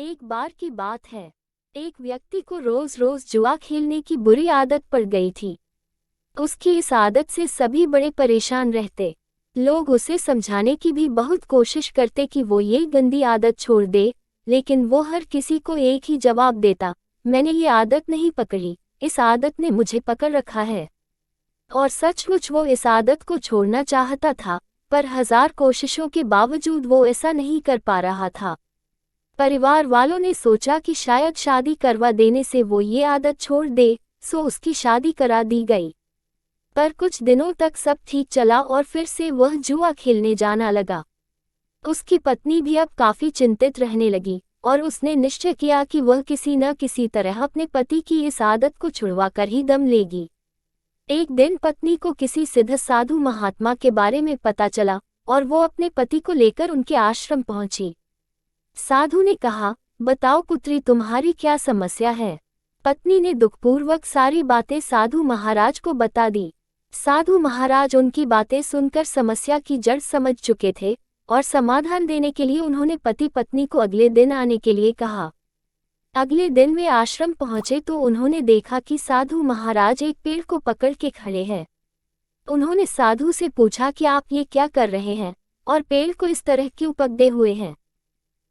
एक बार की बात है। एक व्यक्ति को रोज रोज जुआ खेलने की बुरी आदत पड़ गई थी। उसकी इस आदत से सभी बड़े परेशान रहते। लोग उसे समझाने की भी बहुत कोशिश करते कि वो ये गंदी आदत छोड़ दे, लेकिन वो हर किसी को एक ही जवाब देता, मैंने ये आदत नहीं पकड़ी, इस आदत ने मुझे पकड़ रखा है। और सचमुच वो इस आदत को छोड़ना चाहता था, पर हजार कोशिशों के बावजूद वो ऐसा नहीं कर पा रहा था। परिवार वालों ने सोचा कि शायद शादी करवा देने से वो ये आदत छोड़ दे, सो उसकी शादी करा दी गई। पर कुछ दिनों तक सब ठीक चला और फिर से वह जुआ खेलने जाना लगा। उसकी पत्नी भी अब काफी चिंतित रहने लगी और उसने निश्चय किया कि वह किसी न किसी तरह अपने पति की इस आदत को छुड़वा कर ही दम लेगी। एक दिन पत्नी को किसी सिद्ध साधु महात्मा के बारे में पता चला और वो अपने पति को लेकर उनके आश्रम पहुंची। साधु ने कहा, बताओ पुत्री, तुम्हारी क्या समस्या है। पत्नी ने दुखपूर्वक सारी बातें साधु महाराज को बता दी। साधु महाराज उनकी बातें सुनकर समस्या की जड़ समझ चुके थे और समाधान देने के लिए उन्होंने पति पत्नी को अगले दिन आने के लिए कहा। अगले दिन वे आश्रम पहुंचे तो उन्होंने देखा कि साधु महाराज एक पेड़ को पकड़ के खड़े हैं। उन्होंने साधु से पूछा कि आप ये क्या कर रहे हैं और पेड़ को इस तरह क्यों पकड़े हुए हैं।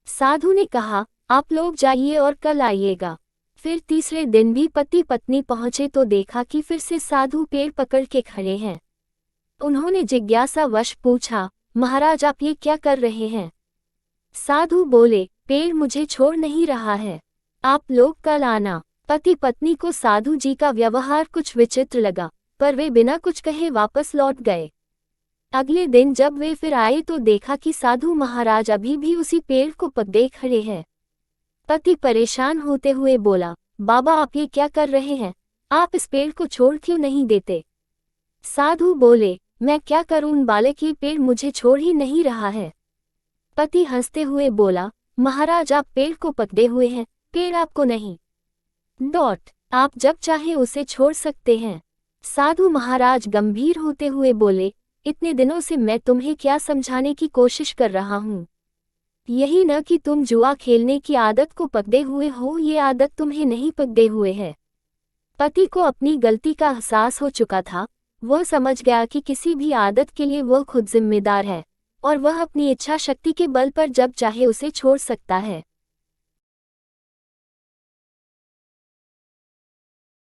साधु ने कहा, आप लोग जाइए और कल आइएगा। फिर तीसरे दिन भी पति पत्नी पहुंचे तो देखा कि फिर से साधु पेड़ पकड़ के खड़े हैं। उन्होंने जिज्ञासावश पूछा, महाराज आप ये क्या कर रहे हैं। साधु बोले, पेड़ मुझे छोड़ नहीं रहा है, आप लोग कल आना। पति पत्नी को साधु जी का व्यवहार कुछ विचित्र लगा, पर वे बिना कुछ कहे वापस लौट गए। अगले दिन जब वे फिर आए तो देखा कि साधु महाराज अभी भी उसी पेड़ को पकड़े खड़े हैं। पति परेशान होते हुए बोला, बाबा आप ये क्या कर रहे हैं, आप इस पेड़ को छोड़ क्यों नहीं देते। साधु बोले, मैं क्या करूं, उन बालक ये पेड़ मुझे छोड़ ही नहीं रहा है। पति हंसते हुए बोला, महाराज आप पेड़ को पकड़े हुए हैं, पेड़ आपको नहीं। आप जब चाहे उसे छोड़ सकते हैं। साधु महाराज गंभीर होते हुए बोले, इतने दिनों से मैं तुम्हें क्या समझाने की कोशिश कर रहा हूँ। यही न कि तुम जुआ खेलने की आदत को पकड़े हुए हो, ये आदत तुम्हें नहीं पकड़े हुए है। पति को अपनी गलती का एहसास हो चुका था। वह समझ गया कि किसी भी आदत के लिए वह खुद जिम्मेदार है और वह अपनी इच्छा शक्ति के बल पर जब चाहे उसे छोड़ सकता है।